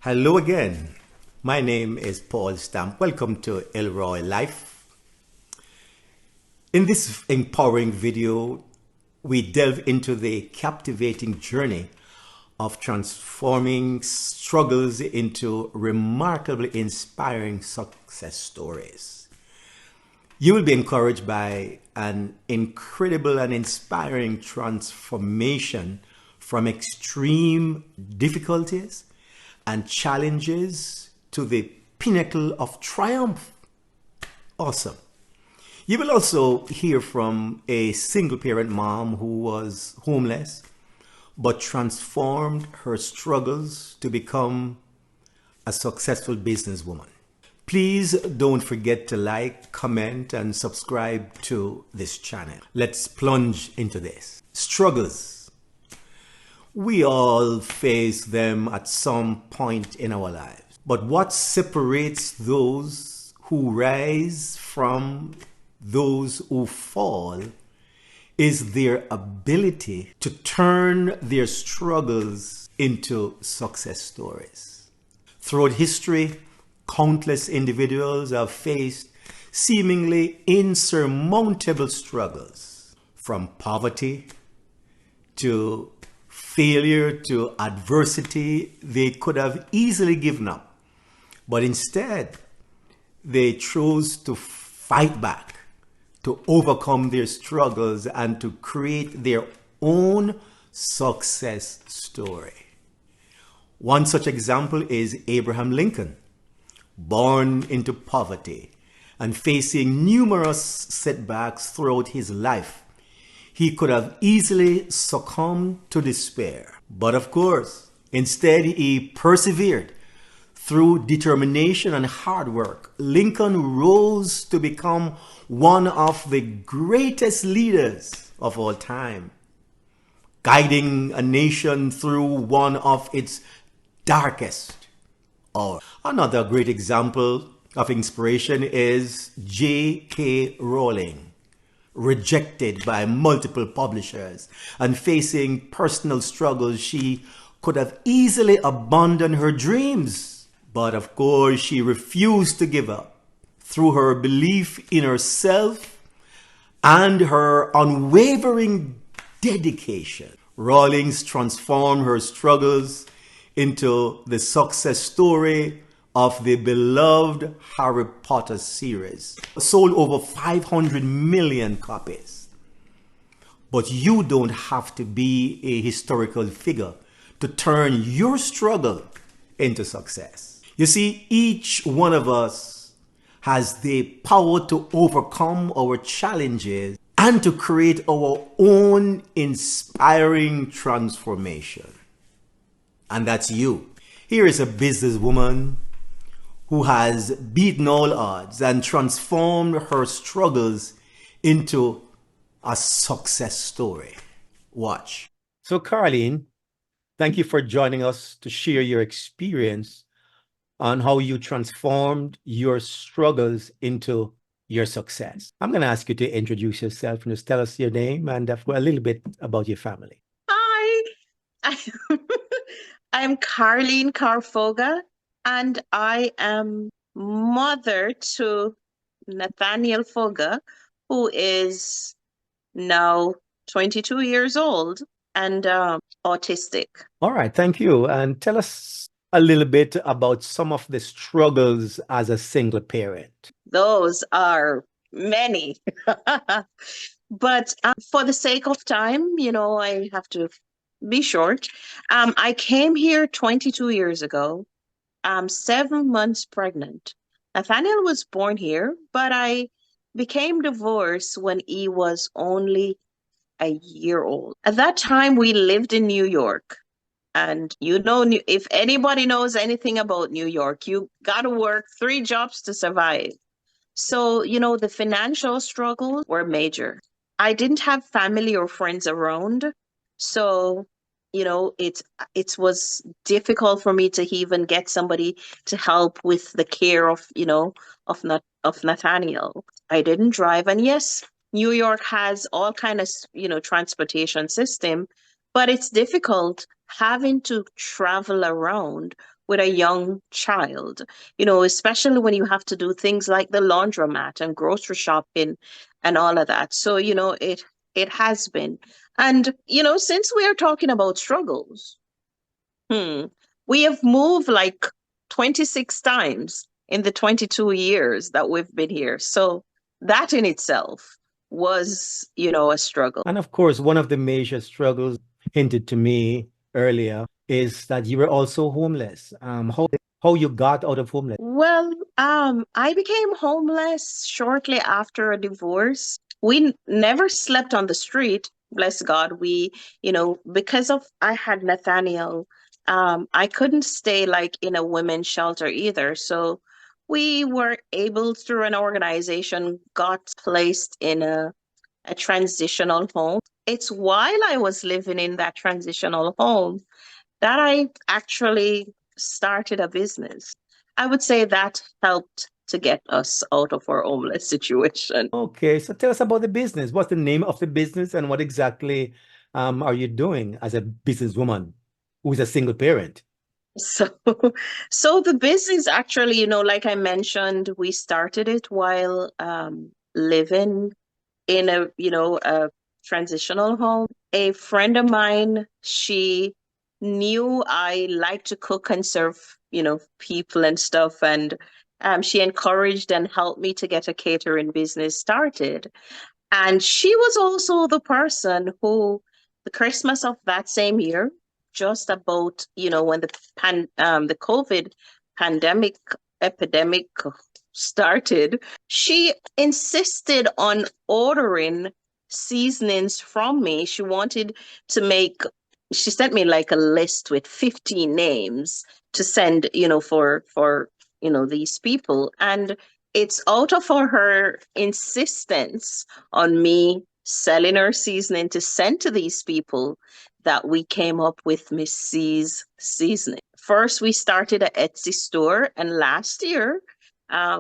Hello again. My name is Paul Stamp. Welcome to Elroy Life. In this empowering video, we delve into the captivating journey of transforming struggles into remarkably inspiring success stories. You will be encouraged by an incredible and inspiring transformation from extreme difficulties and challenges to the pinnacle of triumph. Awesome. You will also hear from a single parent mom who was homeless but transformed her struggles to become a successful businesswoman. Please don't forget to like, comment, and subscribe to this channel. Let's plunge into this. Struggles. We all face them at some point in our lives. But what separates those who rise from those who fall is their ability to turn their struggles into success stories. Throughout history, countless individuals have faced seemingly insurmountable struggles, from poverty to failure to adversity. They could have easily given up, but instead they chose to fight back, to overcome their struggles, and to create their own success story. One such example is Abraham Lincoln, born into poverty and facing numerous setbacks throughout his life. He could have easily succumbed to despair. But of course, instead he persevered. Through determination and hard work, Lincoln rose to become one of the greatest leaders of all time, guiding a nation through one of its darkest hours. Another great example of inspiration is J.K. Rowling. Rejected by multiple publishers and facing personal struggles, she could have easily abandoned her dreams. But of course, she refused to give up. Through her belief in herself and her unwavering dedication, Rowling transformed her struggles into the success story of the beloved Harry Potter series. Sold over 500 million copies. But you don't have to be a historical figure to turn your struggle into success. You see, each one of us has the power to overcome our challenges and to create our own inspiring transformation. And that's you. Here is a businesswoman who has beaten all odds and transformed her struggles into a success story. Watch. So, Carleen, thank you for joining us to share your experience on how you transformed your struggles into your success. I'm going to ask you to introduce yourself and just tell us your name and a little bit about your family. Hi, I'm Carleen Carfoga, and I am mother to Nathaniel Foga, who is now 22 years old and autistic. All right, thank you. And tell us a little bit about some of the struggles as a single parent. Those are many. But for the sake of time, I have to be short. I came here 22 years ago. I'm 7 months pregnant. Nathaniel was born here, but I became divorced when he was only a year old. At that time, we lived in New York. And if anybody knows anything about New York, you got to work 3 jobs to survive. So, the financial struggles were major. I didn't have family or friends around. So, it was difficult for me to even get somebody to help with the care of Nathaniel. I didn't drive. And yes, New York has all kind of, transportation system, but it's difficult having to travel around with a young child, especially when you have to do things like the laundromat and grocery shopping and all of that. So, it has been. And, since we are talking about struggles, hmm, we have moved like 26 times in the 22 years that we've been here. So that in itself was, a struggle. And of course, one of the major struggles hinted to me earlier is that you were also homeless. How you got out of homeless? Well, I became homeless shortly after a divorce. We never slept on the street, bless God. Because of I had Nathaniel, I couldn't stay like in a women's shelter either. So we were able, through an organization, got placed in a transitional home. It's while I was living in that transitional home that I actually started a business. I would say that helped to get us out of our homeless situation. Okay, so tell us about the business. What's the name of the business and what exactly are you doing as a businesswoman who is a single parent? So, so the business actually, like I mentioned, we started it while living in a transitional home. A friend of mine, she knew I like to cook and serve, people and stuff. And she encouraged and helped me to get a catering business started. And she was also the person who, the Christmas of that same year, just about, when the COVID pandemic epidemic started, she insisted on ordering seasonings from me. She sent me like a list with 50 names to send, for these people. And it's out of her insistence on me selling her seasoning to send to these people that we came up with Miss C's seasoning. First, we started an Etsy store, and last year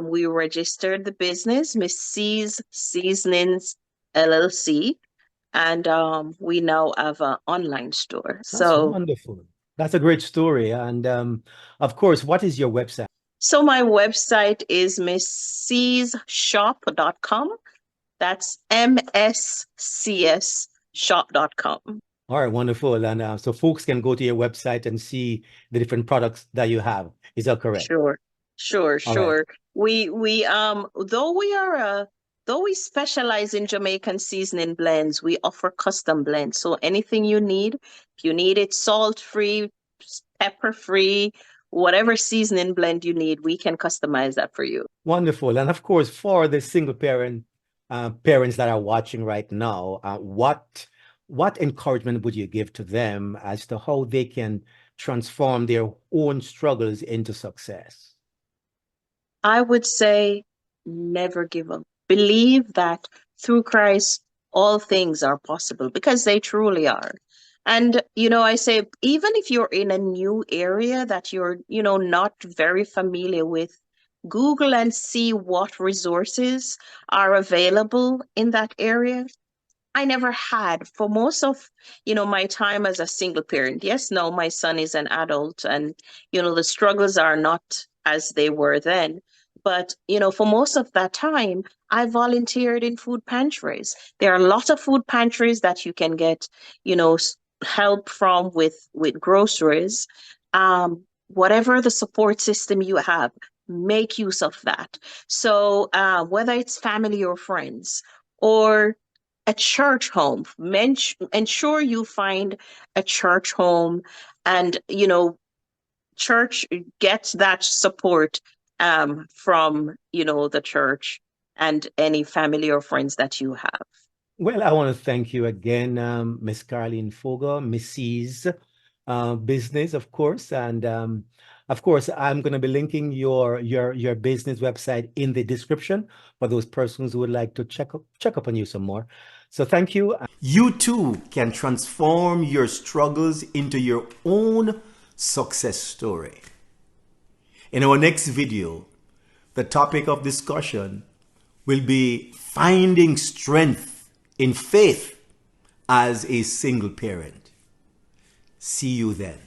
we registered the business, Miss C's Seasonings LLC, and we now have an online store. That's wonderful. That's a great story. And of course, what is your website? So my website is misscsshop.com. That's mscsshop.com. All right, wonderful. And so folks can go to your website and see the different products that you have. Is that correct? Sure, sure, All right. sure. We though we specialize in Jamaican seasoning blends, we offer custom blends. So anything you need, if you need it salt-free, pepper-free, whatever seasoning blend you need, we can customize that for you. Wonderful. And of course, for the single parents that are watching right now, what encouragement would you give to them as to how they can transform their own struggles into success? I would say never give up. Believe that through Christ, all things are possible because they truly are. And, I say, even if you're in a new area that you're, not very familiar with, Google and see what resources are available in that area. I never had for most of, my time as a single parent. Yes, now my son is an adult and, the struggles are not as they were then. But, for most of that time, I volunteered in food pantries. There are a lot of food pantries that you can get, help from with groceries. Whatever the support system you have, make use of that. So whether it's family or friends or a church home, ensure you find a church home and, church gets that support from, the church and any family or friends that you have. Well, I want to thank you again, Miss Caroline Fogel, Mrs. Business, of course. And of course, I'm going to be linking your business website in the description for those persons who would like to check up on you some more. So thank you. You too can transform your struggles into your own success story. In our next video, the topic of discussion will be finding strength in faith as a single parent. See you then.